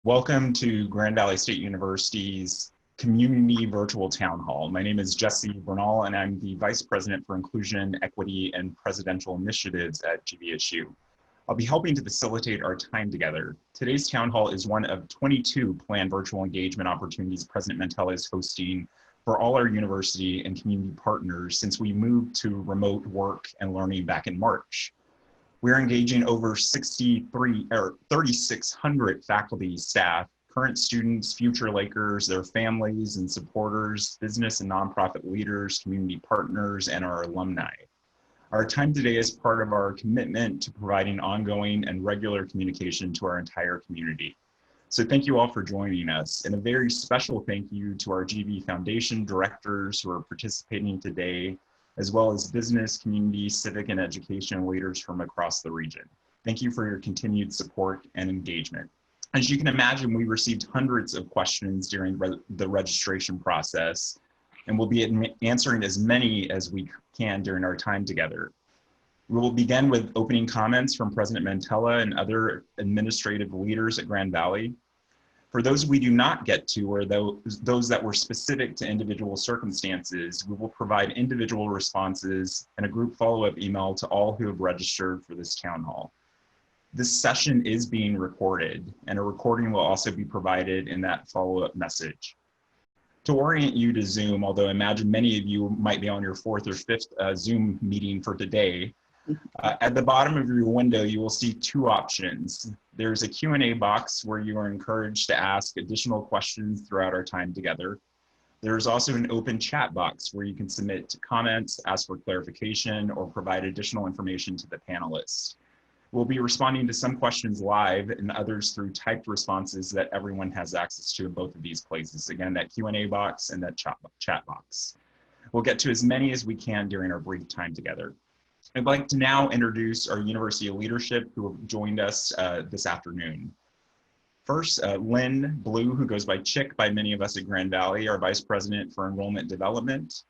Welcome to Grand Valley State University's Community Virtual Town Hall. My name is Jesse Bernal, and I'm the Vice President for Inclusion, Equity, and Presidential Initiatives at GVSU. I'll be helping to facilitate our time together. Today's town hall is one of 22 planned virtual engagement opportunities President Mantella is hosting for all our university and community partners since we moved to remote work and learning back in March. We're engaging over 3,600 faculty, staff, current students, future Lakers, their families and supporters, business and nonprofit leaders, community partners, and our alumni. Our time today is part of our commitment to providing ongoing and regular communication to our entire community. So thank you all for joining us, and a very special thank you to our GV Foundation directors who are participating today, as well as business, community, civic, and education leaders from across the region. Thank you for your continued support and engagement. As you can imagine, we received hundreds of questions during the registration process, and we'll be answering as many as we can during our time together. We will begin with opening comments from President Mantella and other administrative leaders at Grand Valley. For those we do not get to, or those that were specific to individual circumstances, we will provide individual responses and a group follow-up email to all who have registered for this town hall. This session is being recorded, and a recording will also be provided in that follow-up message. To orient you to Zoom, although I imagine many of you might be on your fourth or fifth Zoom meeting for today, at the bottom of your window, you will see two options. There's a Q&A box where you are encouraged to ask additional questions throughout our time together. There's also an open chat box where you can submit comments, ask for clarification, or provide additional information to the panelists. We'll be responding to some questions live and others through typed responses that everyone has access to in both of these places. Again, that Q&A box and that chat box. We'll get to as many as we can during our brief time together. I'd like to now introduce our university leadership who have joined us this afternoon. First, Lynn Blue, who goes by Chick by many of us at Grand Valley, our Vice President for Enrollment Development.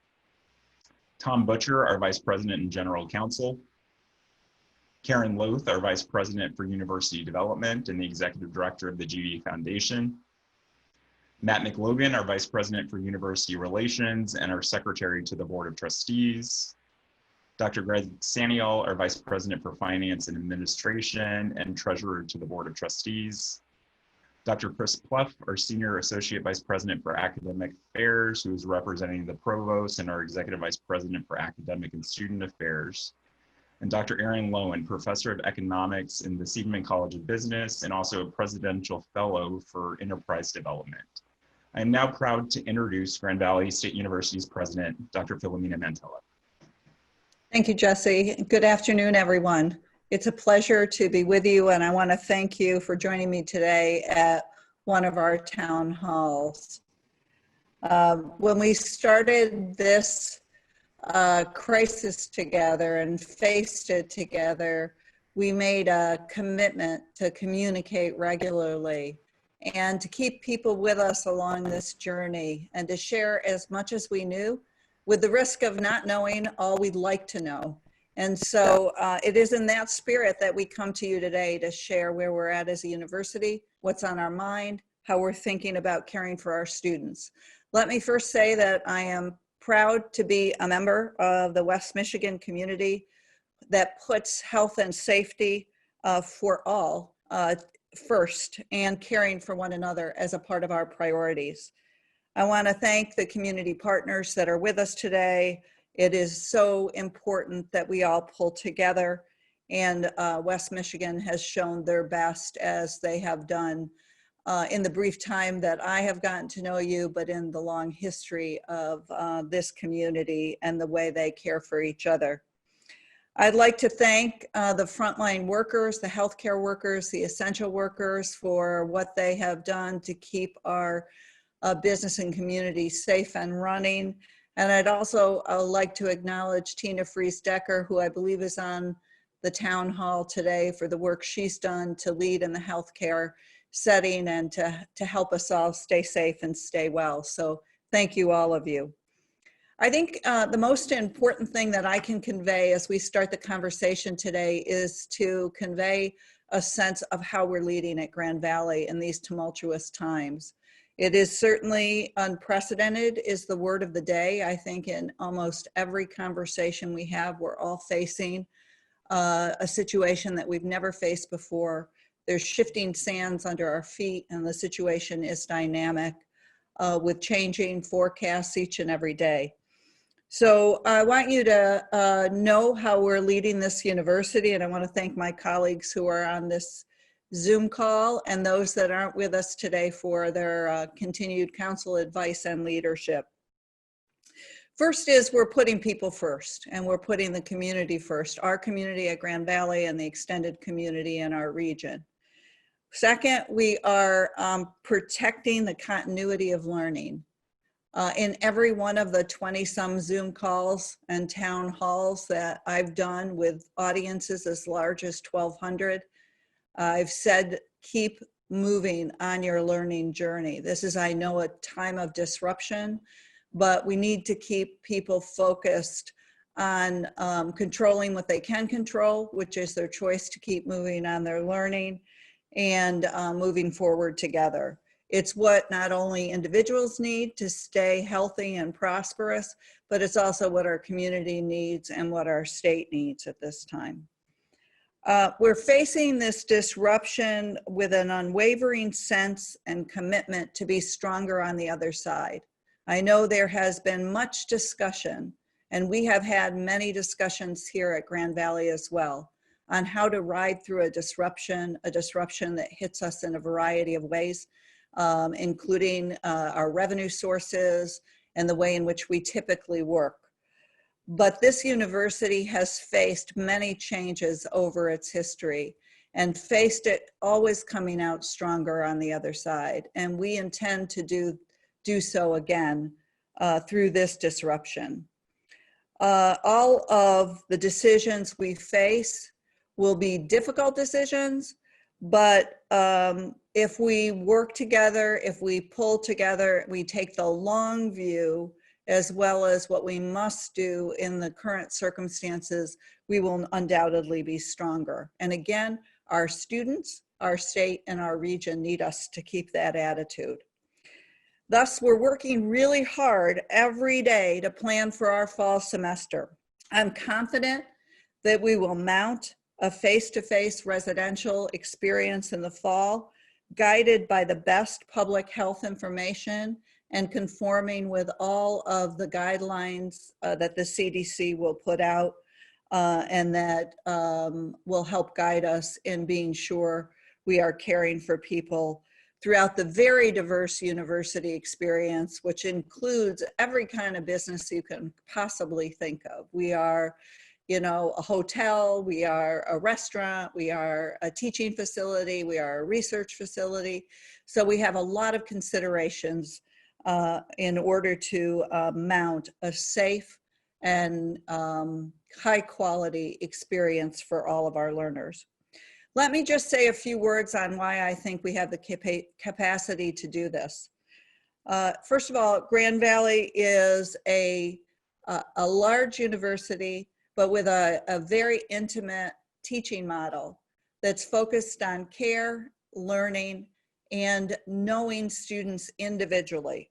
Tom Butcher, our Vice President and General Counsel. Karen Loth, our Vice President for University Development and the Executive Director of the GV Foundation. Matt McLogan, our Vice President for University Relations and our Secretary to the Board of Trustees. Dr. Greg Saniel, our Vice President for Finance and Administration and Treasurer to the Board of Trustees. Dr. Chris Pluff, our Senior Associate Vice President for Academic Affairs, who is representing the Provost, and our Executive Vice President for Academic and Student Affairs. And Dr. Aaron Lowen, Professor of Economics in the Seidman College of Business and also a Presidential Fellow for Enterprise Development. I am now proud to introduce Grand Valley State University's President, Dr. Philomena Mantella. Thank you, Jesse. Good afternoon, everyone. It's a pleasure to be with you, and I want to thank you for joining me today at one of our town halls. When we started this crisis together and faced it together, we made a commitment to communicate regularly and to keep people with us along this journey and to share as much as we knew, with the risk of not knowing all we'd like to know. And so it is in that spirit that we come to you today to share where we're at as a university, what's on our mind, how we're thinking about caring for our students. Let me first say that I am proud to be a member of the West Michigan community that puts health and safety for all first, and caring for one another as a part of our priorities. I want to thank the community partners that are with us today. It is so important that we all pull together, and West Michigan has shown their best as they have done in the brief time that I have gotten to know you, but in the long history of this community and the way they care for each other. I'd like to thank the frontline workers, the healthcare workers, the essential workers for what they have done to keep our business and community safe and running. And I'd also like to acknowledge Tina Fries-Decker, who I believe is on the town hall today, for the work she's done to lead in the healthcare setting and to help us all stay safe and stay well. So thank you, all of you. I think the most important thing that I can convey as we start the conversation today is to convey a sense of how we're leading at Grand Valley in these tumultuous times. It is certainly unprecedented is the word of the day. I think in almost every conversation we have, we're all facing a situation that we've never faced before. There's shifting sands under our feet, and the situation is dynamic with changing forecasts each and every day. So I want you to know how we're leading this university, and I want to thank my colleagues who are on this Zoom call and those that aren't with us today for their continued counsel, advice, and leadership. First is we're putting people first, and we're putting the community first, our community at Grand Valley and the extended community in our region. Second, we are protecting the continuity of learning. In every one of the 20-some Zoom calls and town halls that I've done with audiences as large as 1,200, I've said, keep moving on your learning journey. This is, I know, a time of disruption, but we need to keep people focused on controlling what they can control, which is their choice to keep moving on their learning and moving forward together. It's what not only individuals need to stay healthy and prosperous, but it's also what our community needs and what our state needs at this time. We're facing this disruption with an unwavering sense and commitment to be stronger on the other side. I know there has been much discussion, and we have had many discussions here at Grand Valley as well, on how to ride through a disruption that hits us in a variety of ways, including our revenue sources and the way in which we typically work. But this university has faced many changes over its history and faced it always coming out stronger on the other side. And we intend to do so again through this disruption. All of the decisions we face will be difficult decisions, but if we work together, if we pull together, we take the long view, as well as what we must do in the current circumstances, we will undoubtedly be stronger. And again, our students, our state, and our region need us to keep that attitude. Thus, we're working really hard every day to plan for our fall semester. I'm confident that we will mount a face-to-face residential experience in the fall, guided by the best public health information and conforming with all of the guidelines that the CDC will put out and that will help guide us in being sure we are caring for people throughout the very diverse university experience, which includes every kind of business you can possibly think of. We are, you know, a hotel, we are a restaurant, we are a teaching facility, we are a research facility. So we have a lot of considerations in order to mount a safe and high quality experience for all of our learners. Let me just say a few words on why I think we have the capacity to do this. First of all, Grand Valley is a large university, but with a very intimate teaching model that's focused on care, learning, and knowing students individually.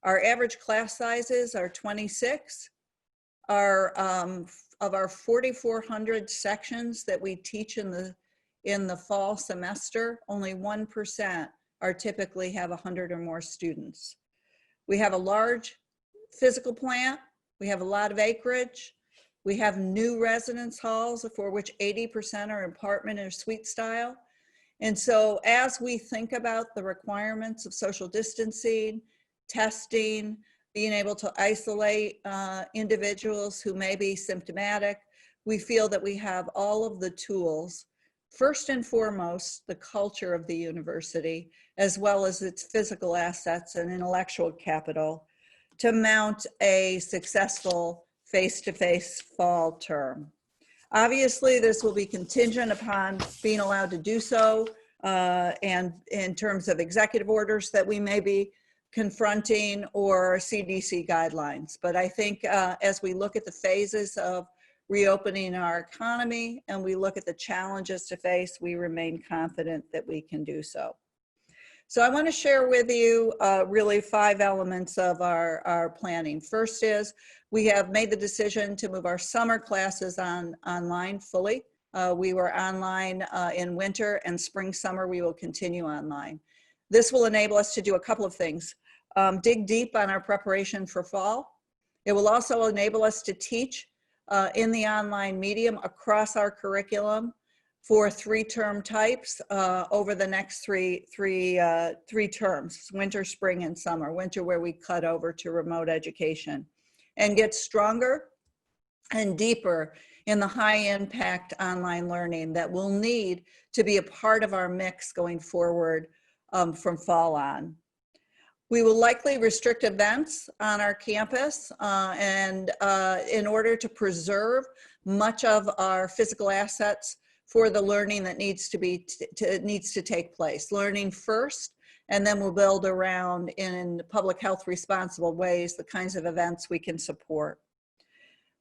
Our average class sizes are 26. Of our 4,400 sections that we teach in the fall semester, only 1% are typically have 100 or more students. We have a large physical plant. We have a lot of acreage. We have new residence halls for which 80% are apartment or suite style. And so as we think about the requirements of social distancing, testing, being able to isolate individuals who may be symptomatic, we feel that we have all of the tools, first and foremost, the culture of the university, as well as its physical assets and intellectual capital, to mount a successful face-to-face fall term. Obviously, this will be contingent upon being allowed to do so, and in terms of executive orders that we may be confronting or CDC guidelines. But I think as we look at the phases of reopening our economy, and we look at the challenges to face, we remain confident that we can do so. So I want to share with you really 5 elements of our planning. First is we have made the decision to move our summer classes online fully. We were online in winter, and spring, summer, we will continue online. This will enable us to do a couple of things. Dig deep on our preparation for fall. It will also enable us to teach in the online medium across our curriculum for 3 term types over the next three terms, winter, spring, and summer. Winter, where we cut over to remote education, and get stronger and deeper in the high impact online learning that we'll need to be a part of our mix going forward from fall on. We will likely restrict events on our campus and in order to preserve much of our physical assets for the learning that needs to take place. Learning first, and then we'll build around in public health responsible ways the kinds of events we can support.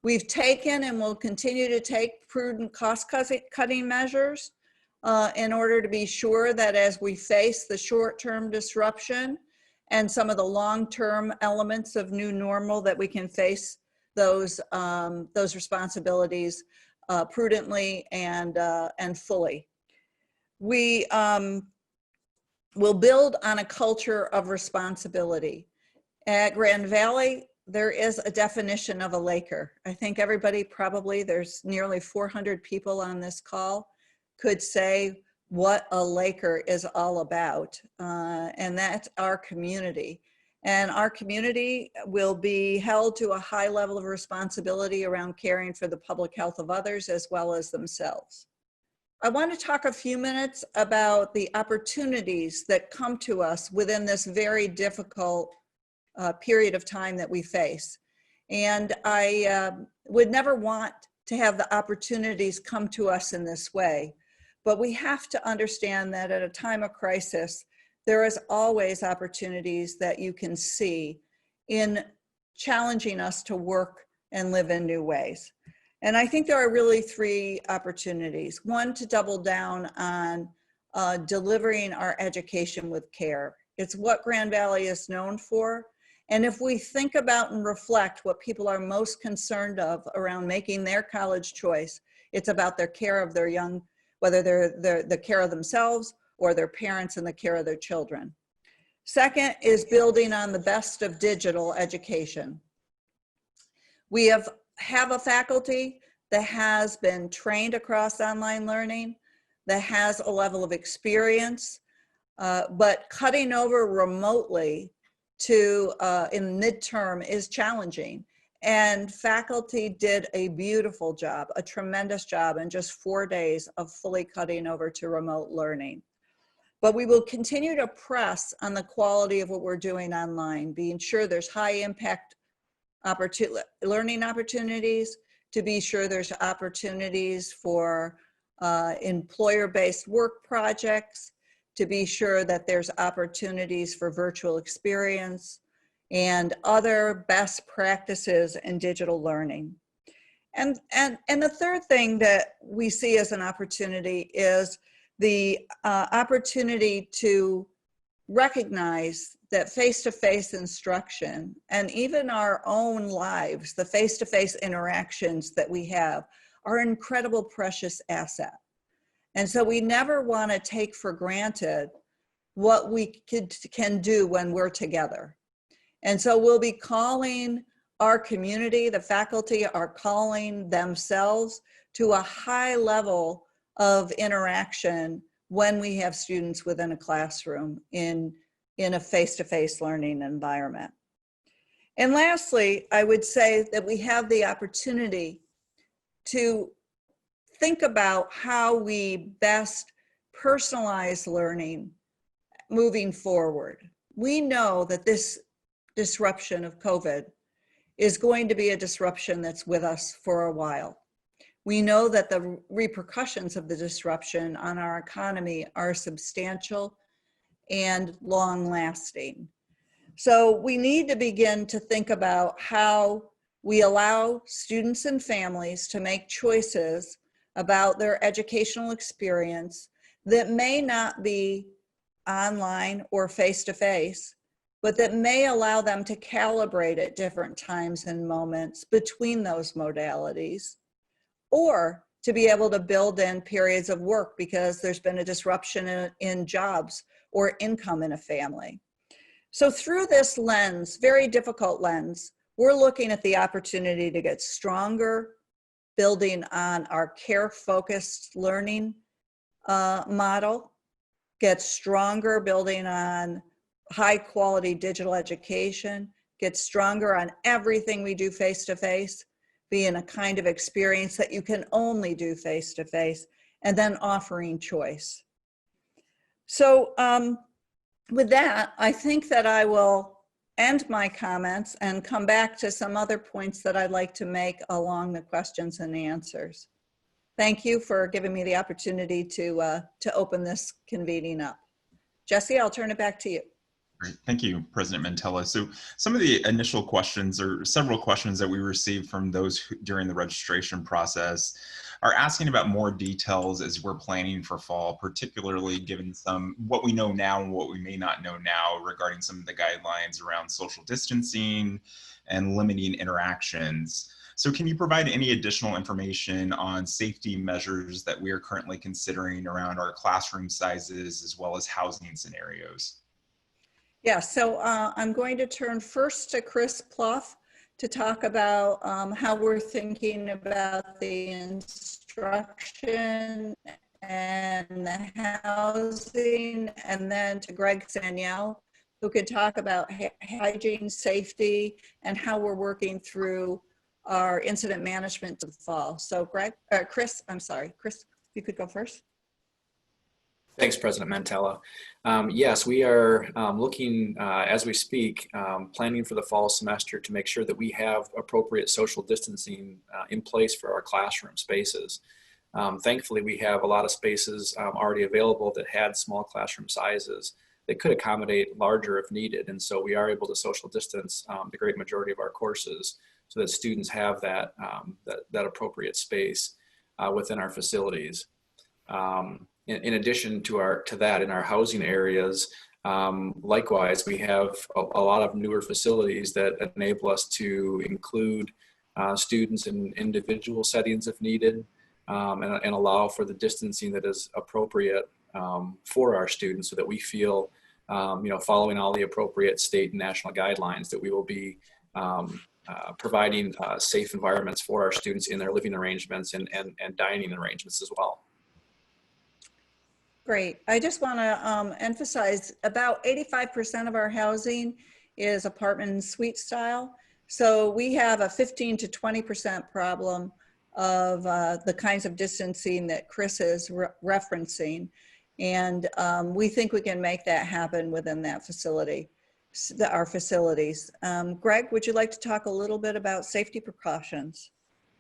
We've taken and will continue to take prudent cost-cutting measures in order to be sure that as we face the short-term disruption and some of the long-term elements of new normal, that we can face those responsibilities prudently and fully. We will build on a culture of responsibility. At Grand Valley, there is a definition of a Laker. I think everybody probably, there's nearly 400 people on this call, could say what a Laker is all about, and that's our community. And our community will be held to a high level of responsibility around caring for the public health of others as well as themselves. I want to talk a few minutes about the opportunities that come to us within this very difficult period of time that we face. And I would never want to have the opportunities come to us in this way, but we have to understand that at a time of crisis, there is always opportunities that you can see in challenging us to work and live in new ways. And I think there are really 3 opportunities. One, to double down on delivering our education with care. It's what Grand Valley is known for. And if we think about and reflect what people are most concerned of around making their college choice, it's about their care of their young, whether they're the care of themselves or their parents and the care of their children. Second is building on the best of digital education. We have a faculty that has been trained across online learning, that has a level of experience, but cutting over remotely to in midterm is challenging. And faculty did a beautiful job, a tremendous job in just 4 days of fully cutting over to remote learning. But we will continue to press on the quality of what we're doing online, being sure there's high impact learning opportunities, to be sure there's opportunities for employer-based work projects, to be sure that there's opportunities for virtual experience and other best practices in digital learning. And the third thing that we see as an opportunity is the opportunity to recognize that face-to-face instruction and even our own lives, the face-to-face interactions that we have, are an incredible precious asset. And so we never want to take for granted what we can do when we're together. And so we'll be calling our community, the faculty are calling themselves to a high level of interaction when we have students within a classroom in a face-to-face learning environment. And lastly, I would say that we have the opportunity to think about how we best personalize learning moving forward. We know that this disruption of COVID is going to be a disruption that's with us for a while. We know that the repercussions of the disruption on our economy are substantial and long-lasting. So we need to begin to think about how we allow students and families to make choices about their educational experience that may not be online or face-to-face, but that may allow them to calibrate at different times and moments between those modalities, or to be able to build in periods of work because there's been a disruption in jobs or income in a family. So through this lens, very difficult lens, we're looking at the opportunity to get stronger, building on our care-focused learning model, get stronger building on high-quality digital education, get stronger on everything we do face-to-face, being a kind of experience that you can only do face-to-face, and then offering choice. So with that, I think that I will end my comments and come back to some other points that I'd like to make along the questions and answers. Thank you for giving me the opportunity to open this convening up. Jesse, I'll turn it back to you. Great. Thank you, President Mantella. So some of the initial questions, or several questions that we received from those during the registration process, are asking about more details as we're planning for fall, particularly given what we know now and what we may not know now regarding some of the guidelines around social distancing and limiting interactions. So can you provide any additional information on safety measures that we are currently considering around our classroom sizes as well as housing scenarios? Yeah, so I'm going to turn first to Chris Plouffe to talk about how we're thinking about the instruction and the housing, and then to Greg Saniel, who could talk about hygiene, safety, and how we're working through our incident management of the fall. So Chris, Chris, you could go first. Thanks, President Mantella. Yes, we are looking, as we speak, planning for the fall semester to make sure that we have appropriate social distancing in place for our classroom spaces. Thankfully, we have a lot of spaces already available that had small classroom sizes that could accommodate larger if needed. And so we are able to social distance the great majority of our courses so that students have that, that appropriate space within our facilities. In addition to that, in our housing areas, likewise, we have a lot of newer facilities that enable us to include students in individual settings if needed, and allow for the distancing that is appropriate for our students, so that we feel, following all the appropriate state and national guidelines, that we will be providing safe environments for our students in their living arrangements and dining arrangements as well. Great. I just want to emphasize about 85% of our housing is apartment and suite style. So we have a 15 to 20% problem of the kinds of distancing that Chris is referencing. And we think we can make that happen within that facility, our facilities. Greg, would you like to talk a little bit about safety precautions?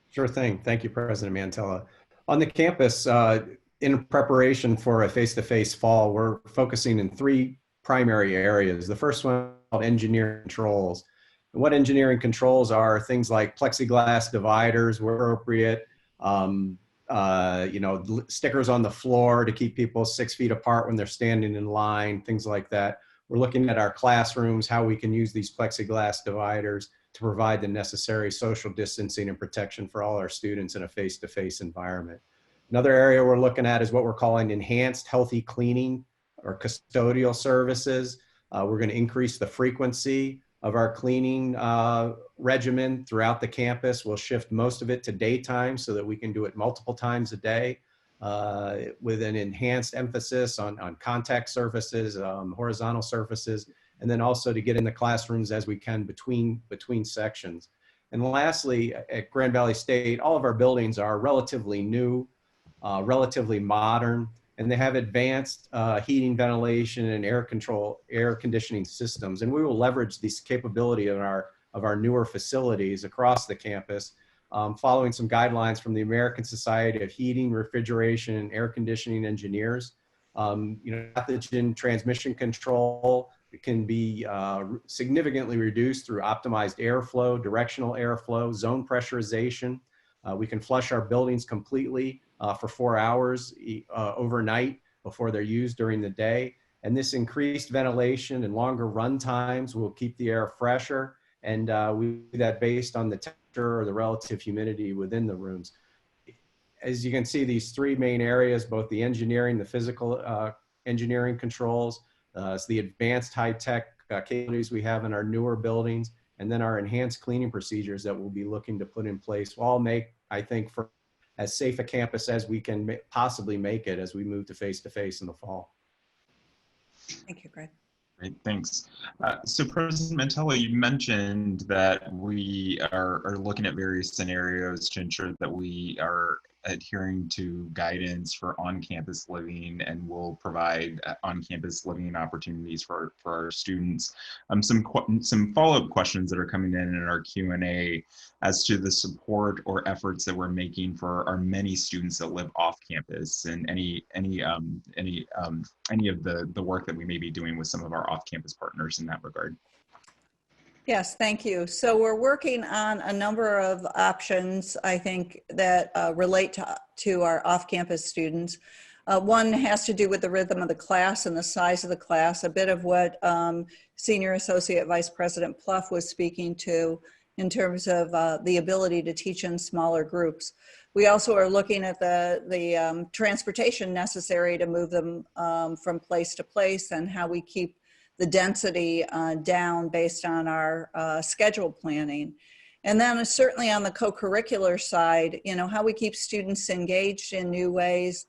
Sure thing. Thank you, President Mantella. On the campus, in preparation for a face-to-face fall, we're focusing in three primary areas. The first one called engineering controls. And what engineering controls are things like plexiglass dividers where appropriate, stickers on the floor to keep people 6 feet apart when they're standing in line, things like that. We're looking at our classrooms, how we can use these plexiglass dividers to provide the necessary social distancing and protection for all our students in a face-to-face environment. Another area we're looking at is what we're calling enhanced healthy cleaning or custodial services. We're going to increase the frequency of our cleaning regimen throughout the campus. We'll shift most of it to daytime so that we can do it multiple times a day with an enhanced emphasis on contact surfaces, horizontal surfaces, and then also to get in the classrooms as we can between sections. And lastly, at Grand Valley State, all of our buildings are relatively new, relatively modern, and they have advanced heating, ventilation, and air conditioning systems. And we will leverage this capability of our newer facilities across the campus, following some guidelines from the American Society of Heating, Refrigeration, and Air Conditioning Engineers. Pathogen transmission control can be significantly reduced through optimized airflow, directional airflow, zone pressurization. We can flush our buildings completely for 4 hours overnight before they're used during the day. And this increased ventilation and longer run times will keep the air fresher. And we do that based on the temperature or the relative humidity within the rooms. As you can see, these three main areas, both the engineering, the physical engineering controls, it's the advanced high-tech capabilities we have in our newer buildings, and then our enhanced cleaning procedures that we'll be looking to put in place will all make, I think, for as safe a campus as we can possibly make it as we move to face-to-face in the fall. Thank you, Greg. Great, thanks. So President Mantella, you mentioned that we are looking at various scenarios to ensure that we are adhering to guidance for on-campus living and will provide on-campus living opportunities for our students. Some follow-up questions that are coming in our Q&A as to the support or efforts that we're making for our many students that live off campus, and any of the work that we may be doing with some of our off-campus partners in that regard. Yes, thank you. So we're working on a number of options, I think, that relate to our off-campus students. One has to do with the rhythm of the class and the size of the class, a bit of what Senior Associate Vice President Pluff was speaking to in terms of the ability to teach in smaller groups. We also are looking at the transportation necessary to move them from place to place and how we keep the density down based on our schedule planning. And then certainly on the co-curricular side, you know, how we keep students engaged in new ways,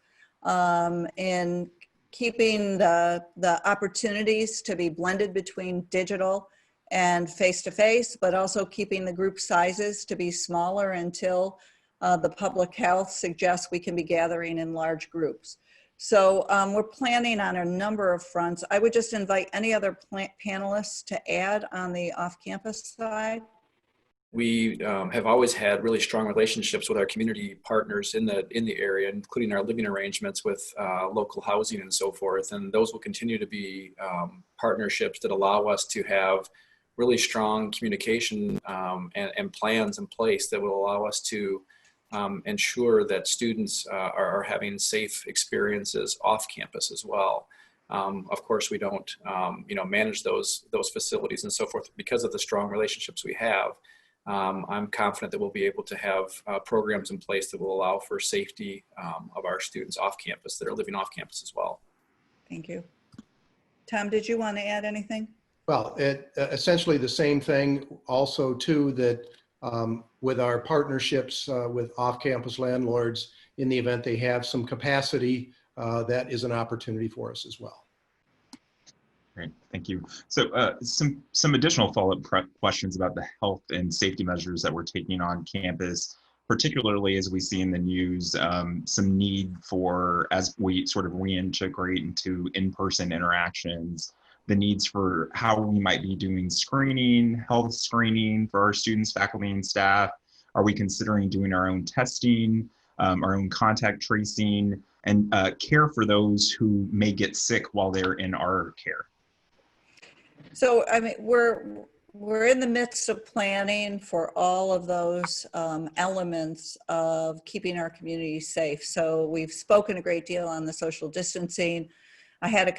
in keeping the opportunities to be blended between digital and face-to-face, but also keeping the group sizes to be smaller until the public health suggests we can be gathering in large groups. So we're planning on a number of fronts. I would just invite any other panelists to add on the off-campus side. We have always had really strong relationships with our community partners in the area, including our living arrangements with local housing and so forth. And those will continue to be partnerships that allow us to have really strong communication and plans in place that will allow us to ensure that students are having safe experiences off campus as well. Of course, we don't, manage those facilities and so forth because of the strong relationships we have. I'm confident that we'll be able to have programs in place that will allow for safety of our students off campus that are living off campus as well. Thank you. Tom, did you want to add anything? Well, essentially the same thing also too, that with our partnerships with off-campus landlords, in the event they have some capacity, that is an opportunity for us as well. Great, thank you. So some additional follow-up questions about the health and safety measures that we're taking on campus, particularly as we see in the news some need for, as we sort of reintegrate into in-person interactions, the needs for how we might be doing screening, health screening for our students, faculty, and staff. Are we considering doing our own testing, our own contact tracing, and care for those who may get sick while they're in our care? So, I mean, we're in the midst of planning for all of those elements of keeping our community safe. So we've spoken a great deal on the social distancing. I had a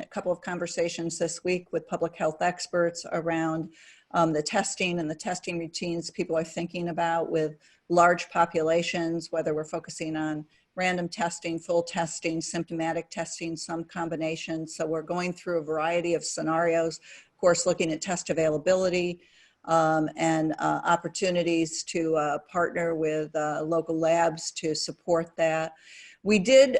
couple of conversations this week with public health experts around the testing and the testing routines people are thinking about with large populations, whether we're focusing on random testing, full testing, symptomatic testing, some combination. So we're going through a variety of scenarios, of course, looking at test availability and opportunities to partner with local labs to support that. We did,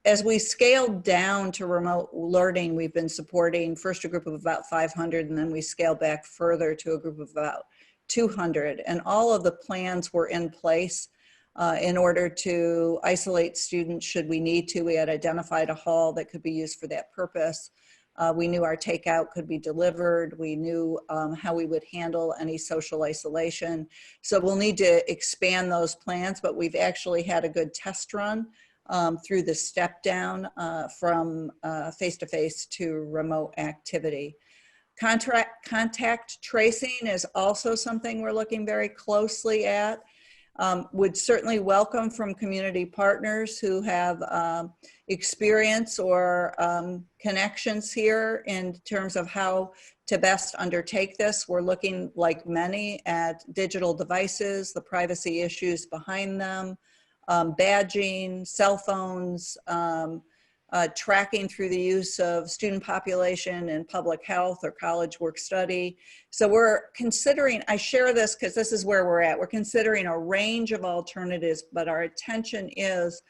as we scaled down to remote learning, we've been supporting first a group of about 500, and then we scaled back further to a group of about 200. And all of the plans were in place in order to isolate students should we need to. We had identified a hall that could be used for that purpose. We knew our takeout could be delivered. We knew how we would handle any social isolation. So we'll need to expand those plans, but we've actually had a good test run through the step down from face-to-face to remote activity. Contact tracing is also something we're looking very closely at. Would certainly welcome from community partners who have experience or connections here in terms of how to best undertake this. We're looking, like many, at digital devices, the privacy issues behind them, badging, cell phones, tracking through the use of student population in public health or college work study. So we're considering, I share this because this is where we're at. We're considering a range of alternatives, but our attention is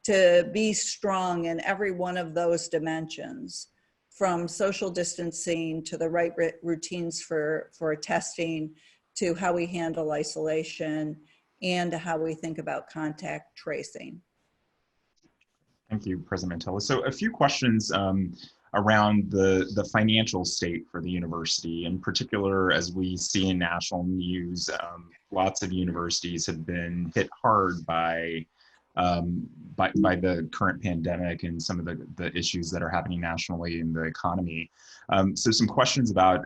to be strong in every one of those dimensions, from social distancing to the right routines for testing, to how we handle isolation, and to how we think about contact tracing. Thank you, President Mantella. So a few questions around the financial state for the university. In particular, as we see in national news, lots of universities have been hit hard by the current pandemic and some of the issues that are happening nationally in the economy. So some questions about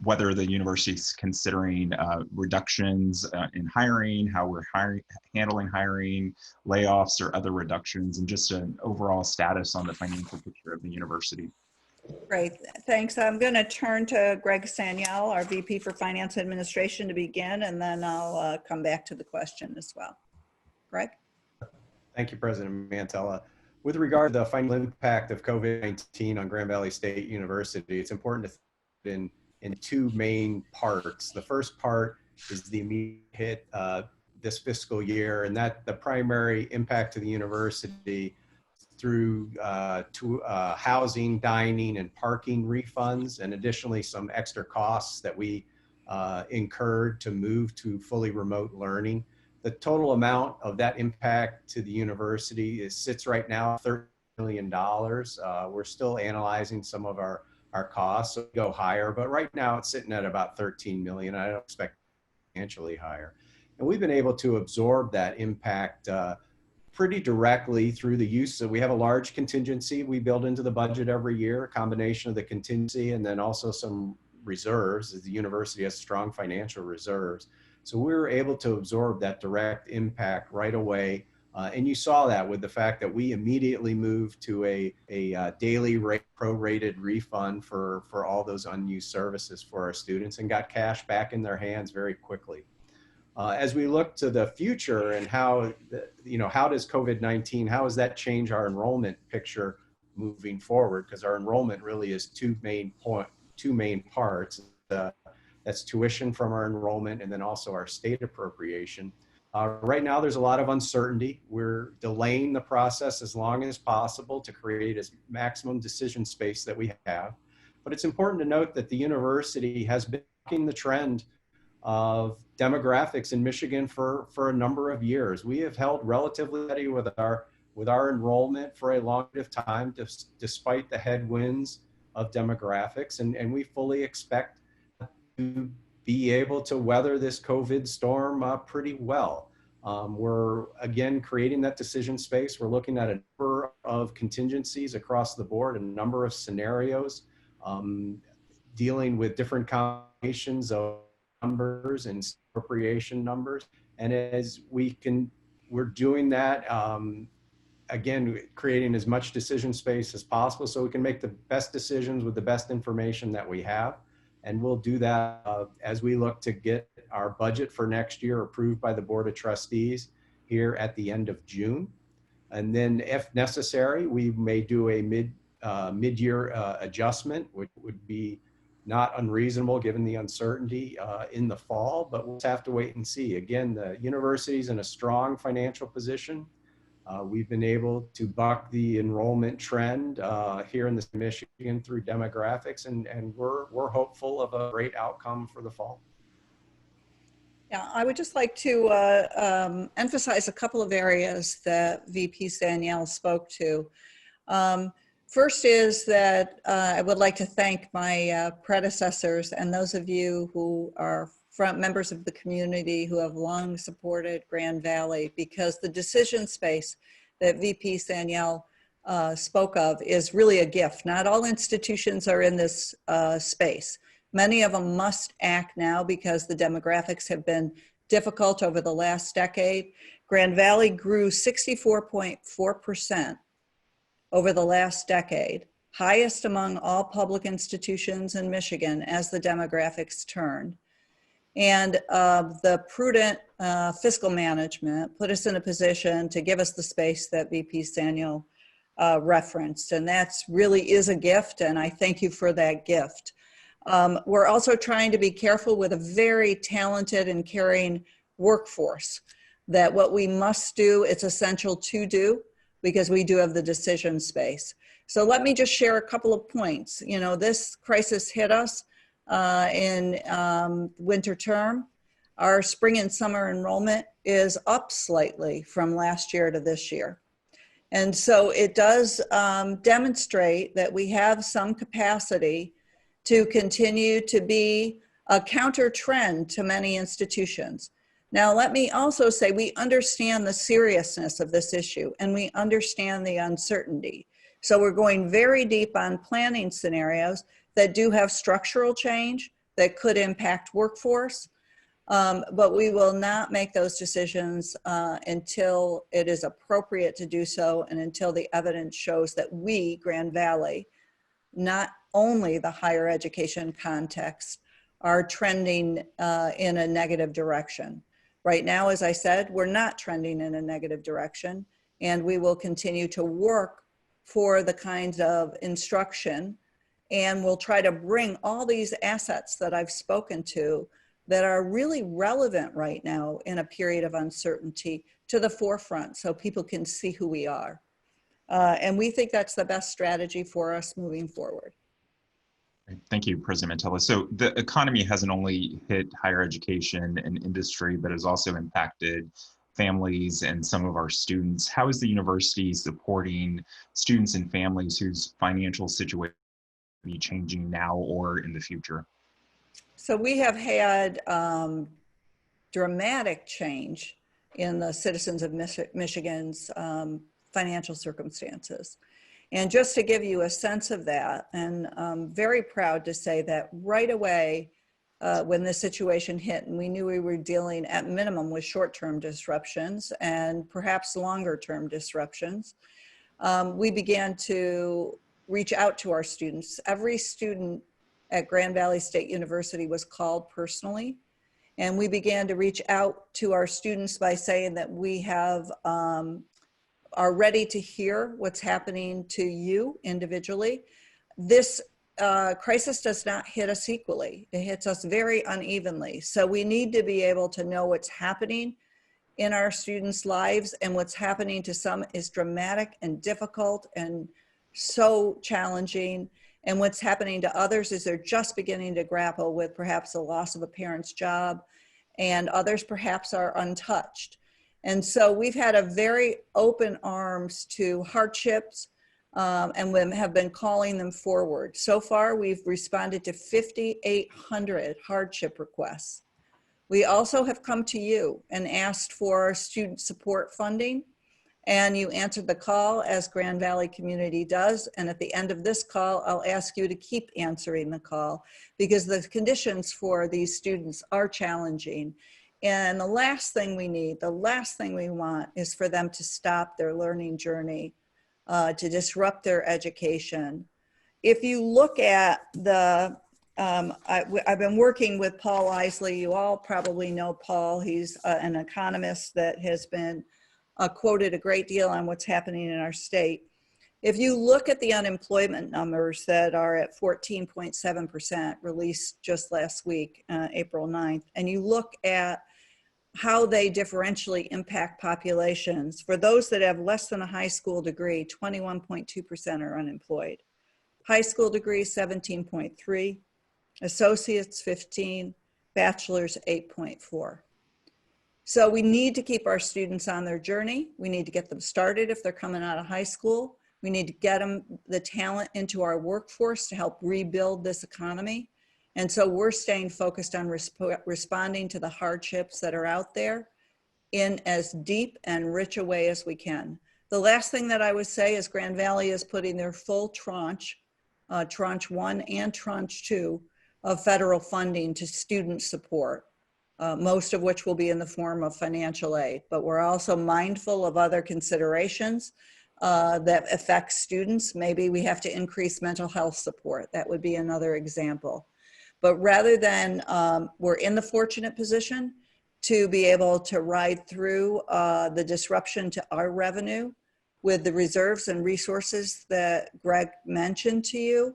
whether the university is considering reductions in hiring, how we're handling hiring, layoffs or other reductions, and just an overall status on the financial picture of the university. Great, thanks. I'm going to turn to Greg Sanyal, our VP for Finance Administration, to begin, and then I'll come back to the question as well. Greg? Thank you, President Mantella. With regard to the financial impact of COVID-19 on Grand Valley State University, it's important to think in two main parts. The first part is the immediate hit this fiscal year, and that the primary impact to the university through housing, dining, and parking refunds, and additionally some extra costs that we incurred to move to fully remote learning. The total amount of that impact to the university sits right now at $30 million. We're still analyzing some of our costs, so we go higher, but right now it's sitting at about 13 million. I don't expect substantially higher. And we've been able to absorb that impact pretty directly through the use of, we have a large contingency we build into the budget every year, a combination of the contingency and then also some reserves, as the university has strong financial reserves. So we were able to absorb that direct impact right away. And you saw that with the fact that we immediately moved to a daily rate prorated refund for all those unused services for our students and got cash back in their hands very quickly. As we look to the future and how, how does COVID-19, how does that change our enrollment picture moving forward? Because our enrollment really is two main parts. That's tuition from our enrollment and then also our state appropriation. Right now, there's a lot of uncertainty. We're delaying the process as long as possible to create as maximum decision space that we have. But it's important to note that the university has been bucking the trend of demographics in Michigan for a number of years. We have held relatively steady with our enrollment for a long period of time, despite the headwinds of demographics, and we fully expect to be able to weather this COVID storm pretty well. We're again creating that decision space. We're looking at a number of contingencies across the board, a number of scenarios, dealing with different combinations of numbers and appropriation numbers. And as we're doing that, again, creating as much decision space as possible so we can make the best decisions with the best information that we have. And we'll do that as we look to get our budget for next year approved by the Board of Trustees here at the end of June. And then if necessary, we may do a mid-year adjustment, which would be not unreasonable given the uncertainty in the fall, but we'll have to wait and see. Again, the university's in a strong financial position. We've been able to buck the enrollment trend here in the Michigan through demographics, and we're hopeful of a great outcome for the fall. Yeah, I would just like to emphasize a couple of areas that VP Sanyal spoke to. First is that I would like to thank my predecessors and those of you who are members of the community who have long supported Grand Valley, because the decision space that VP Sanyel spoke of is really a gift. Not all institutions are in this space. Many of them must act now because the demographics have been difficult over the last decade. Grand Valley grew 64.4% over the last decade, highest among all public institutions in Michigan as the demographics turned. And the prudent fiscal management put us in a position to give us the space that VP Sanyel referenced. And that's really is a gift, and I thank you for that gift. We're also trying to be careful with a very talented and caring workforce, that what we must do, it's essential to do, because we do have the decision space. So let me just share a couple of points. You know, this crisis hit us in winter term. Our spring and summer enrollment is up slightly from last year to this year. And so it does demonstrate that we have some capacity to continue to be a counter trend to many institutions. Now, let me also say we understand the seriousness of this issue and we understand the uncertainty. So we're going very deep on planning scenarios that do have structural change that could impact workforce, but we will not make those decisions until it is appropriate to do so and until the evidence shows that we, Grand Valley, not only the higher education context, are trending in a negative direction. Right now, as I said, we're not trending in a negative direction, and we will continue to work for the kinds of instruction, and we'll try to bring all these assets that I've spoken to that are really relevant right now in a period of uncertainty to the forefront so people can see who we are. And we think that's the best strategy for us moving forward. Thank you, President Mantella. So the economy hasn't only hit higher education and industry, but has also impacted families and some of our students. How is the university supporting students and families whose financial situation will be changing now or in the future? So we have had dramatic change in the citizens of Michigan's financial circumstances. And just to give you a sense of that, and I'm very proud to say that right away when this situation hit, and we knew we were dealing at minimum with short-term disruptions and perhaps longer-term disruptions, we began to reach out to our students. Every student at Grand Valley State University was called personally, and we began to reach out to our students by saying that we have are ready to hear what's happening to you individually. This crisis does not hit us equally. It hits us very unevenly. So we need to be able to know what's happening in our students' lives, and what's happening to some is dramatic and difficult and so challenging. And what's happening to others is they're just beginning to grapple with perhaps the loss of a parent's job, and others perhaps are untouched. And so we've had a very open arms to hardships and we have been calling them forward. So far, we've responded to 5,800 hardship requests. We also have come to you and asked for student support funding, and you answered the call as Grand Valley Community does. And at the end of this call, I'll ask you to keep answering the call because the conditions for these students are challenging. And the last thing we need, the last thing we want is for them to stop their learning journey, to disrupt their education. If you look at the, I've been working with Paul Isley. You all probably know Paul. He's an economist that has been quoted a great deal on what's happening in our state. If you look at the unemployment numbers that are at 14.7% released just last week, April 9th, and you look at how they differentially impact populations, for those that have less than a high school degree, 21.2% are unemployed. High school degree, 17.3, associates, 15, bachelor's, 8.4. So we need to keep our students on their journey. We need to get them started if they're coming out of high school. We need to get them the talent into our workforce to help rebuild this economy. And so we're staying focused on responding to the hardships that are out there in as deep and rich a way as we can. The last thing that I would say is Grand Valley is putting their full tranche, tranche 1 and tranche 2 of federal funding to student support, most of which will be in the form of financial aid. But we're also mindful of other considerations that affect students. Maybe we have to increase mental health support. That would be another example. But rather than, we're in the fortunate position to be able to ride through the disruption to our revenue with the reserves and resources that Greg mentioned to you.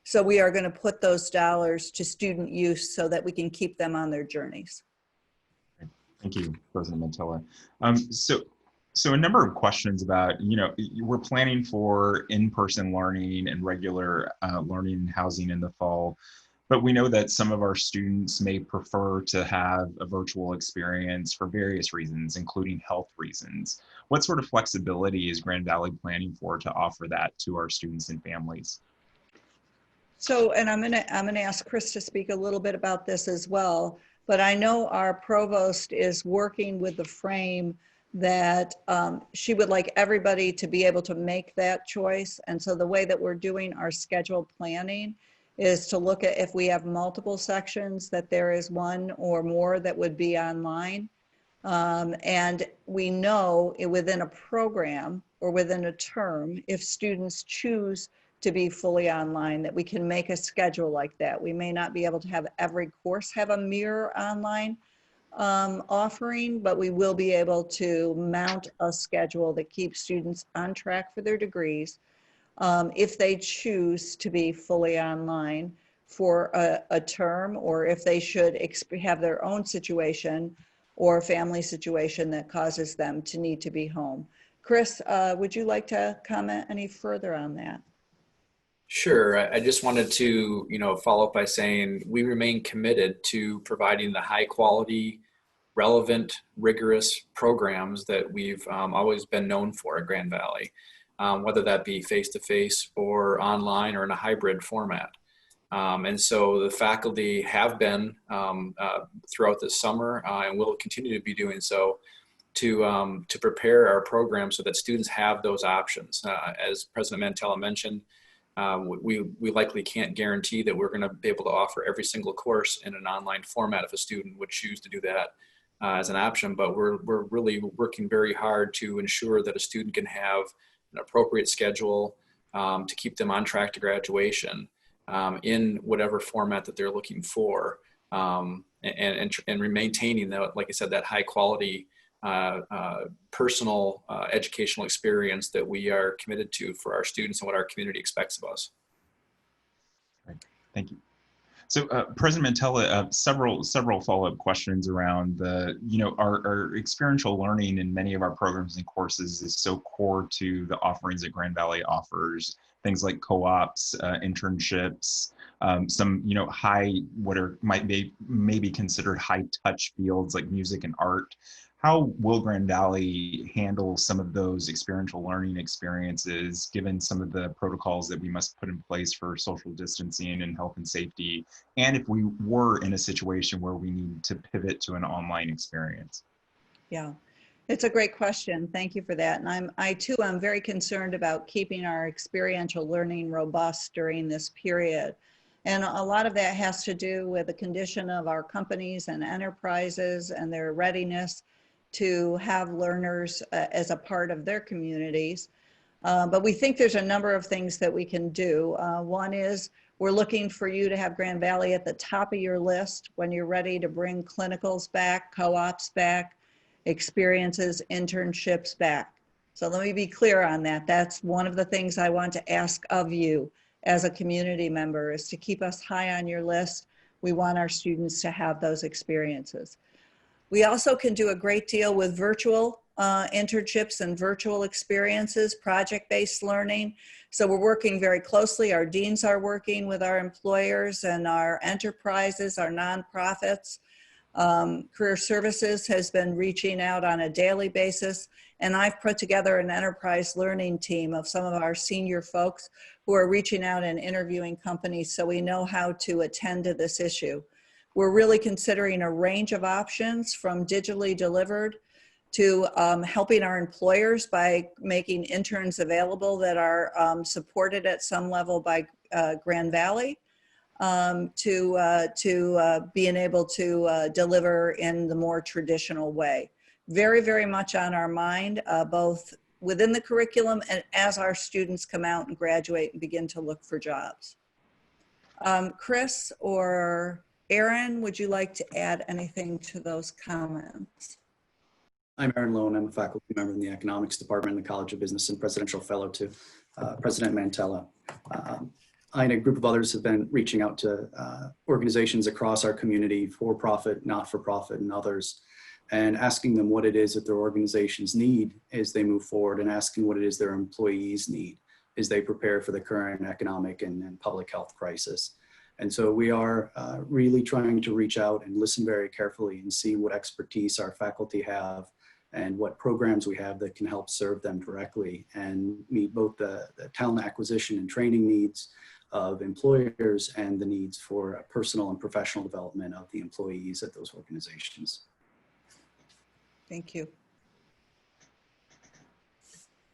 So we are going to put those dollars to student use so that we can keep them on their journeys. Thank you, President Mantella. So a number of questions about, we're planning for in-person learning and regular learning and housing in the fall, but we know that some of our students may prefer to have a virtual experience for various reasons, including health reasons. What sort of flexibility is Grand Valley planning for to offer that to our students and families? So, and I'm gonna ask Chris to speak a little bit about this as well, but I know our provost is working with the frame that she would like everybody to be able to make that choice. And so the way that we're doing our scheduled planning is to look at if we have multiple sections, that there is one or more that would be online. And we know within a program or within a term, if students choose to be fully online, that we can make a schedule like that. We may not be able to have every course have a mirror online offering, but we will be able to mount a schedule that keeps students on track for their degrees if they choose to be fully online for a term, or if they should have their own situation or family situation that causes them to need to be home. Chris, would you like to comment any further on that? Sure. I just wanted to, follow up by saying we remain committed to providing the high quality, relevant, rigorous programs that we've always been known for at Grand Valley, whether that be face-to-face or online or in a hybrid format. And so the faculty have been throughout this summer and will continue to be doing so to prepare our program so that students have those options. As President Mantella mentioned, we likely can't guarantee that we're going to be able to offer every single course in an online format if a student would choose to do that as an option, but we're really working very hard to ensure that a student can have an appropriate schedule to keep them on track to graduation in whatever format that they're looking for, and maintaining that, like I said, that high quality personal educational experience that we are committed to for our students and what our community expects of us. Right. Thank you. So President Mantella, several follow-up questions around the, our experiential learning in many of our programs and courses is so core to the offerings that Grand Valley offers, things like co-ops, internships, some, might be considered high touch fields like music and art. How will Grand Valley handle some of those experiential learning experiences, given some of the protocols that we must put in place for social distancing and health and safety, and if we were in a situation where we need to pivot to an online experience? Yeah, it's a great question. Thank you for that. And I too am very concerned about keeping our experiential learning robust during this period. And a lot of that has to do with the condition of our companies and enterprises and their readiness to have learners as a part of their communities. But we think there's a number of things that we can do. One is we're looking for you to have Grand Valley at the top of your list when you're ready to bring clinicals back, co-ops back, experiences, internships back. So let me be clear on that. That's one of the things I want to ask of you as a community member, is to keep us high on your list. We want our students to have those experiences. We also can do a great deal with virtual internships and virtual experiences, project-based learning. So we're working very closely. Our deans are working with our employers and our enterprises, our nonprofits. Career Services has been reaching out on a daily basis. And I've put together an enterprise learning team of some of our senior folks who are reaching out and interviewing companies so we know how to attend to this issue. We're really considering a range of options from digitally delivered to helping our employers by making interns available that are supported at some level by Grand Valley, to being able to deliver in the more traditional way. Very, very much on our mind, both within the curriculum and as our students come out and graduate and begin to look for jobs. Chris or Aaron, would you like to add anything to those comments? I'm Aaron Lowen. I'm a faculty member in the economics department in the College of Business and presidential fellow to President Mantella. I and a group of others have been reaching out to organizations across our community, for-profit, not-for-profit, and others, and asking them what it is that their organizations need as they move forward, and asking what it is their employees need as they prepare for the current economic and public health crisis. And so we are really trying to reach out and listen very carefully and see what expertise our faculty have and what programs we have that can help serve them directly and meet both the talent acquisition and training needs of employers and the needs for personal and professional development of the employees at those organizations. Thank you.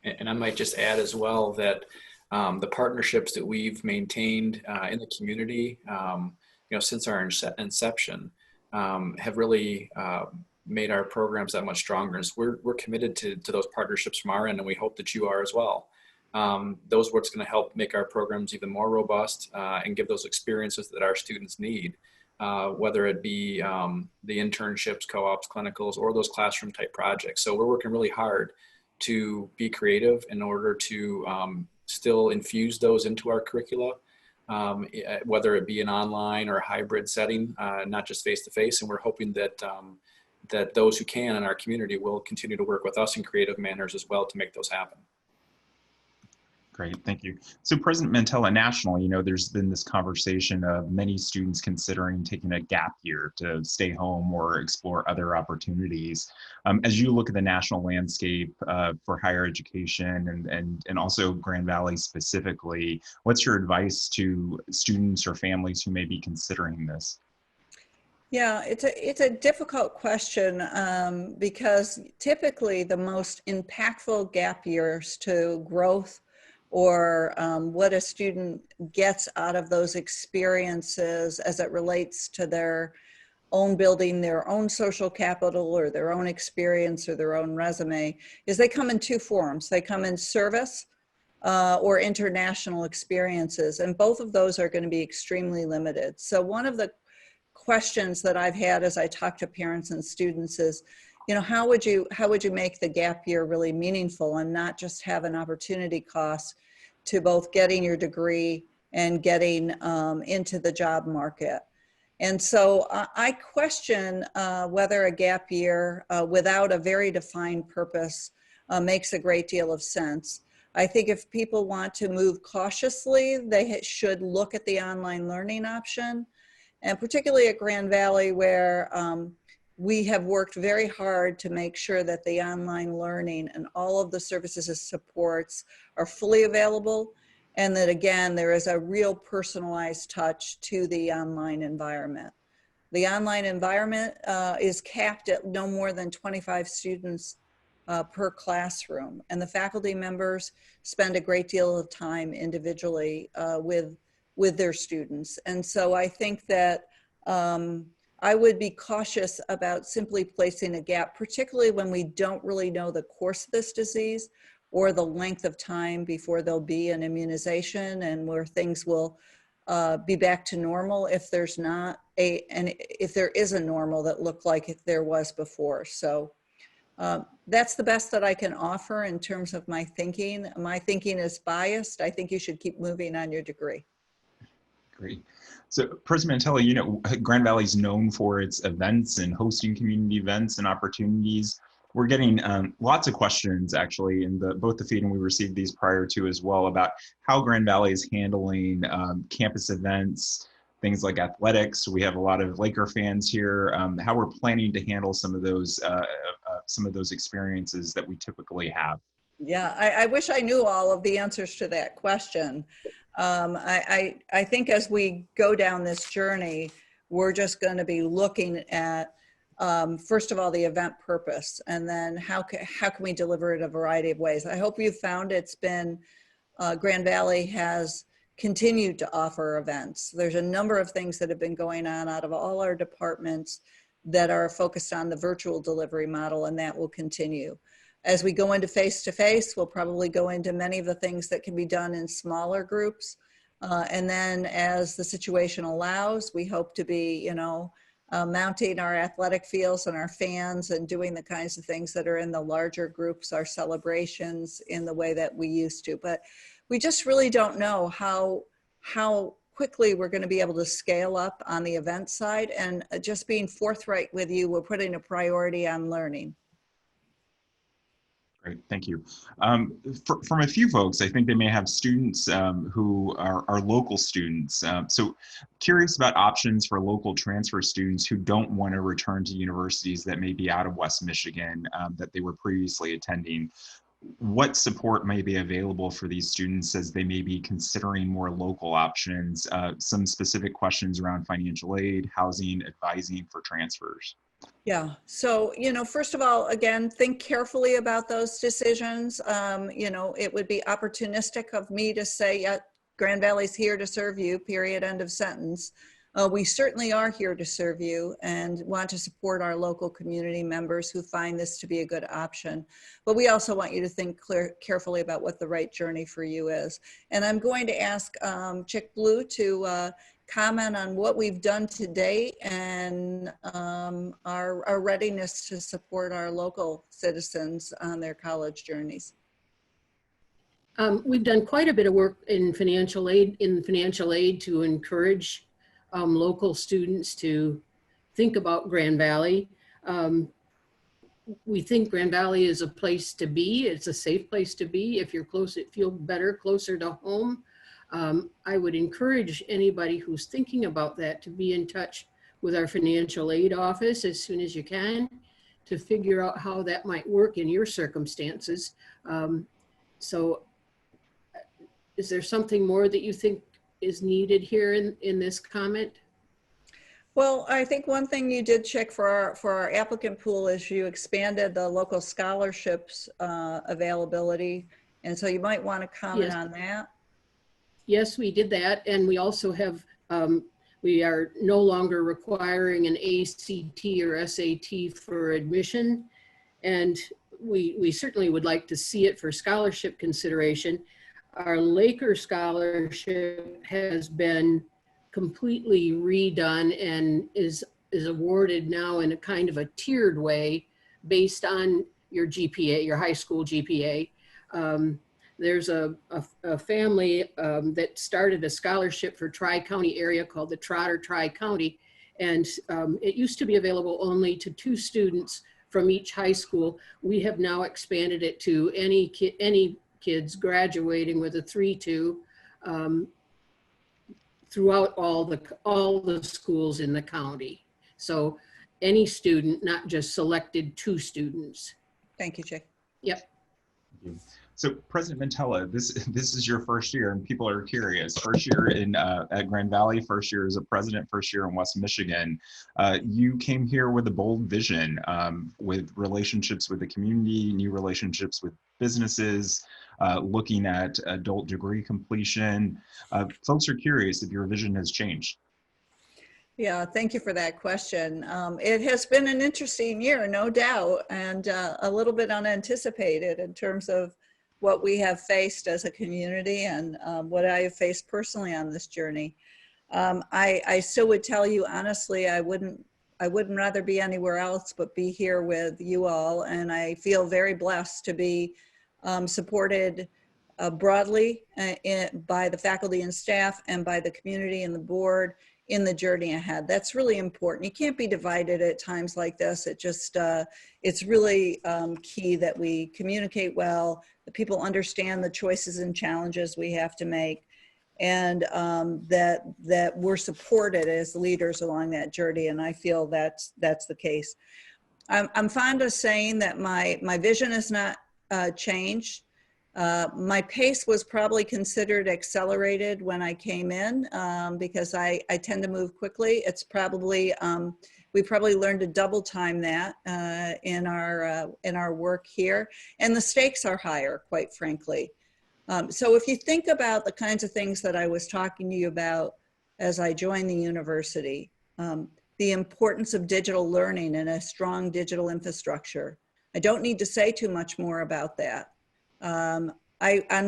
And I might just add as well that the partnerships that we've maintained in the community, since our inception, have really made our programs that much stronger. So we're committed to those partnerships from our end, and we hope that you are as well. Those are what's going to help make our programs even more robust and give those experiences that our students need, whether it be the internships, co-ops, clinicals, or those classroom type projects. So we're working really hard to be creative in order to still infuse those into our curricula, whether it be an online or a hybrid setting, not just face-to-face. And we're hoping that that those who can in our community will continue to work with us in creative manners as well to make those happen. Great, thank you. So President Mantella, nationally, there's been this conversation of many students considering taking a gap year to stay home or explore other opportunities. As you look at the national landscape for higher education and also Grand Valley specifically, what's your advice to students or families who may be considering this? Yeah, it's a difficult question because typically the most impactful gap years to growth or what a student gets out of those experiences as it relates to their own building their own social capital or their own experience or their own resume is they come in two forms. They come in service or international experiences, and both of those are going to be extremely limited. So one of the questions that I've had as I talk to parents and students is, how would you make the gap year really meaningful and not just have an opportunity cost to both getting your degree and getting into the job market? And so I question whether a gap year without a very defined purpose makes a great deal of sense. I think if people want to move cautiously, they should look at the online learning option. And particularly at Grand Valley, where we have worked very hard to make sure that the online learning and all of the services and supports are fully available, and that again, there is a real personalized touch to the online environment. The online environment is capped at no more than 25 students per classroom, and the faculty members spend a great deal of time individually with their students. And so I think that I would be cautious about simply placing a gap, particularly when we don't really know the course of this disease or the length of time before there'll be an immunization and where things will be back to normal if there's not if there is a normal that looked like there was before. So that's the best that I can offer in terms of my thinking. My thinking is biased. I think you should keep moving on your degree. Great. So President Mantella, Grand Valley is known for its events and hosting community events and opportunities. We're getting lots of questions actually in both the feed, and we received these prior to as well, about how Grand Valley is handling campus events, things like athletics. We have a lot of Laker fans here. How we're planning to handle some of those experiences that we typically have. Yeah, I wish I knew all of the answers to that question. I think as we go down this journey, we're just going to be looking at first of all, the event purpose, and then how can we deliver it a variety of ways. I hope you found it's been, Grand Valley has continued to offer events. There's a number of things that have been going on out of all our departments that are focused on the virtual delivery model, and that will continue. As we go into face-to-face, we'll probably go into many of the things that can be done in smaller groups. And then as the situation allows, we hope to be, mounting our athletic fields and our fans and doing the kinds of things that are in the larger groups, our celebrations, in the way that we used to. But we just really don't know how quickly we're going to be able to scale up on the event side. And just being forthright with you, we're putting a priority on learning. Great, thank you. From a few folks, I think they may have students who are local students. So curious about options for local transfer students who don't want to return to universities that may be out of West Michigan that they were previously attending. What support may be available for these students as they may be considering more local options? Some specific questions around financial aid, housing, advising for transfers. Yeah. So, first of all, again, think carefully about those decisions. It would be opportunistic of me to say, yeah, Grand Valley's here to serve you, period, end of sentence. We certainly are here to serve you and want to support our local community members who find this to be a good option. But we also want you to think carefully about what the right journey for you is. And I'm going to ask Chick Blue to comment on what we've done to date and our readiness to support our local citizens on their college journeys. We've done quite a bit of work in financial aid to encourage local students to think about Grand Valley. We think Grand Valley is a place to be. It's a safe place to be. If you're close, feel better, closer to home. I would encourage anybody who's thinking about that to be in touch with our financial aid office as soon as you can to figure out how that might work in your circumstances. So is there something more that you think is needed here in this comment? Well, I think one thing you did check for our applicant pool is you expanded the local scholarships availability. And so you might want to comment on that. Yes, we did that. And we also have, we are no longer requiring an ACT or SAT for admission. And we certainly would like to see it for scholarship consideration. Our Laker scholarship has been completely redone and is awarded now in a kind of a tiered way based on your GPA, your high school GPA. There's a family that started a scholarship for Tri-County area called the Trotter Tri-County. And it used to be available only to 2 students from each high school. We have now expanded it to any kids graduating with a 3-2 throughout all the schools in the county. So any student, not just selected 2 students. Thank you, Jay. Yep. Thank you. So President Mantella, this is your first year, and people are curious. First year at Grand Valley, first year as a president, first year in West Michigan. You came here with a bold vision, with relationships with the community, new relationships with businesses, looking at adult degree completion. Folks are curious if your vision has changed. Yeah, thank you for that question. It has been an interesting year, no doubt, and a little bit unanticipated in terms of what we have faced as a community and what I have faced personally on this journey. I still would tell you, honestly, I wouldn't rather be anywhere else but be here with you all, and I feel very blessed to be supported broadly by the faculty and staff and by the community and the board in the journey ahead. That's really important. You can't be divided at times like this. It's really key that we communicate well, that people understand the choices and challenges we have to make, and that we're supported as leaders along that journey. And I feel that's the case. I'm fond of saying that my vision has not changed. My pace was probably considered accelerated when I came in because I tend to move quickly. It's probably, we probably learned to double time that in our work here. And the stakes are higher, quite frankly. So if you think about the kinds of things that I was talking to you about as I joined the university, the importance of digital learning and a strong digital infrastructure. I don't need to say too much more about that. On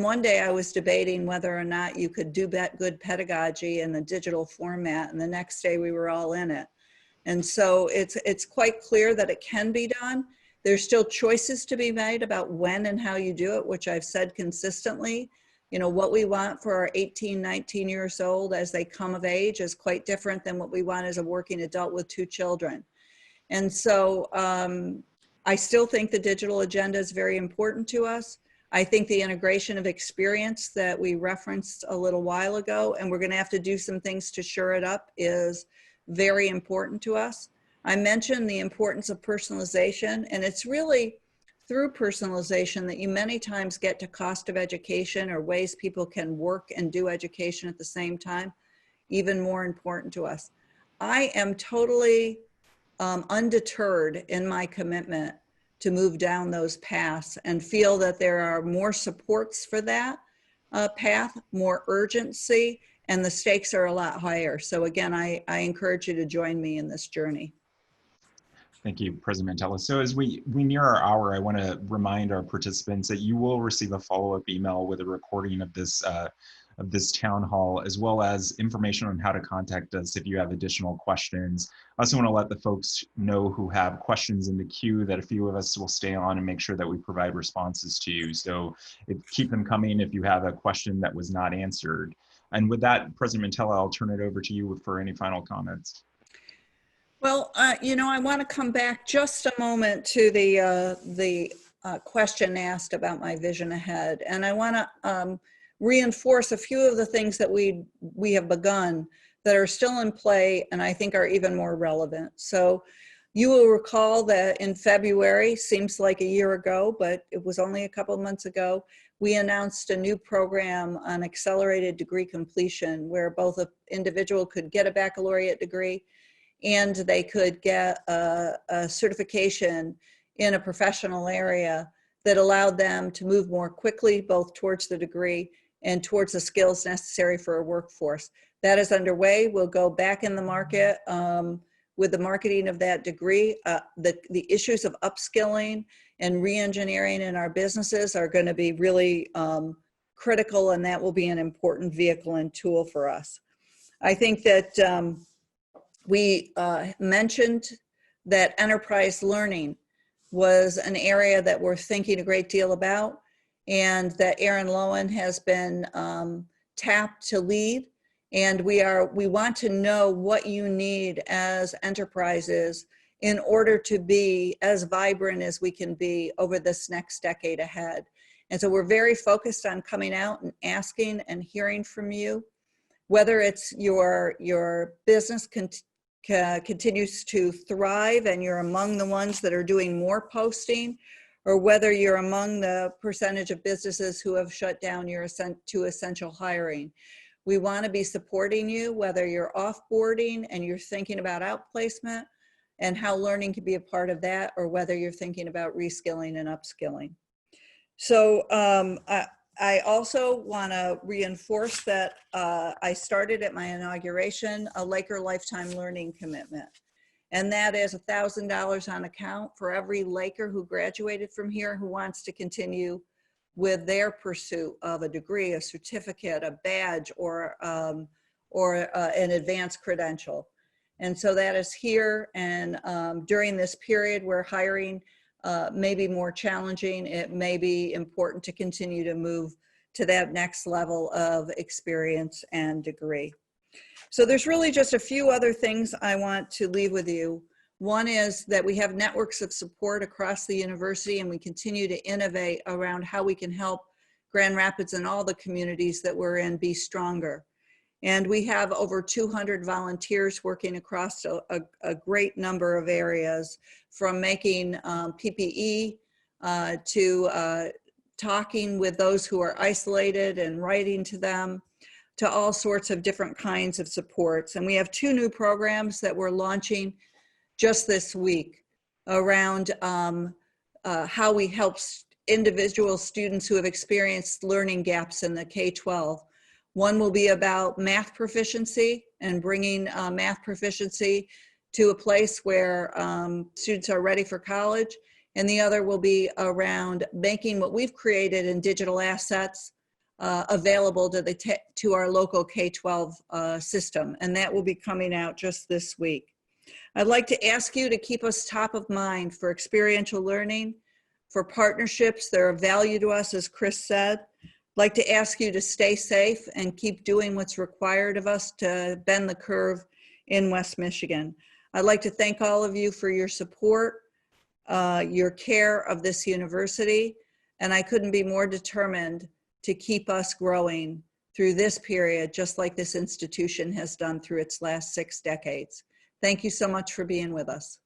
one day I was debating whether or not you could do good pedagogy in the digital format, and the next day we were all in it. And so it's quite clear that it can be done. There's still choices to be made about when and how you do it, which I've said consistently. You know, what we want for our 18, 19 years old as they come of age is quite different than what we want as a working adult with 2 children. And so I still think the digital agenda is very important to us. I think the integration of experience that we referenced a little while ago, and we're going to have to do some things to shore it up, is very important to us. I mentioned the importance of personalization, and it's really through personalization that you many times get to cost of education or ways people can work and do education at the same time, even more important to us. I am totally undeterred in my commitment to move down those paths and feel that there are more supports for that path, more urgency, and the stakes are a lot higher. So again, I encourage you to join me in this journey. Thank you, President Mantella. So as we near our hour, I want to remind our participants that you will receive a follow-up email with a recording of this town hall, as well as information on how to contact us if you have additional questions. I also want to let the folks know who have questions in the queue that a few of us will stay on and make sure that we provide responses to you. So keep them coming if you have a question that was not answered. And with that, President Mantella, I'll turn it over to you for any final comments. Well, you know, I want to come back just a moment to the question asked about my vision ahead. And I want to reinforce a few of the things that we have begun that are still in play and I think are even more relevant. So you will recall that in February, seems like a year ago, but it was only a couple of months ago, we announced a new program on accelerated degree completion where both an individual could get a baccalaureate degree and they could get a certification in a professional area that allowed them to move more quickly, both towards the degree and towards the skills necessary for a workforce. That is underway. We'll go back in the market with the marketing of that degree. The issues of upskilling and re-engineering in our businesses are going to be really critical, and that will be an important vehicle and tool for us. I think that we mentioned that enterprise learning was an area that we're thinking a great deal about, and that Aaron Lowen has been tapped to lead. And we want to know what you need as enterprises in order to be as vibrant as we can be over this next decade ahead. And so we're very focused on coming out and asking and hearing from you, whether it's your business continues to thrive and you're among the ones that are doing more posting, or whether you're among the percentage of businesses who have shut down to essential hiring. We want to be supporting you, whether you're offboarding and you're thinking about outplacement and how learning can be a part of that, or whether you're thinking about reskilling and upskilling. So I also want to reinforce that I started at my inauguration a Laker Lifetime Learning Commitment. And that is $1,000 on account for every Laker who graduated from here who wants to continue with their pursuit of a degree, a certificate, a badge, or an advanced credential. And so that is here. And during this period where hiring may be more challenging, it may be important to continue to move to that next level of experience and degree. So there's really just a few other things I want to leave with you. One is that we have networks of support across the university, and we continue to innovate around how we can help Grand Rapids and all the communities that we're in be stronger. And we have over 200 volunteers working across a great number of areas, from making PPE to talking with those who are isolated and writing to them, to all sorts of different kinds of supports. And we have 2 new programs that we're launching just this week around how we help individual students who have experienced learning gaps in the K-12. One will be about math proficiency and bringing math proficiency to a place where students are ready for college. And the other will be around making what we've created in digital assets available to our local K-12 system. And that will be coming out just this week. I'd like to ask you to keep us top of mind for experiential learning, for partnerships that are of value to us, as Chris said. I'd like to ask you to stay safe and keep doing what's required of us to bend the curve in West Michigan. I'd like to thank all of you for your support, your care of this university, and I couldn't be more determined to keep us growing through this period, just like this institution has done through its last 6 decades. Thank you so much for being with us.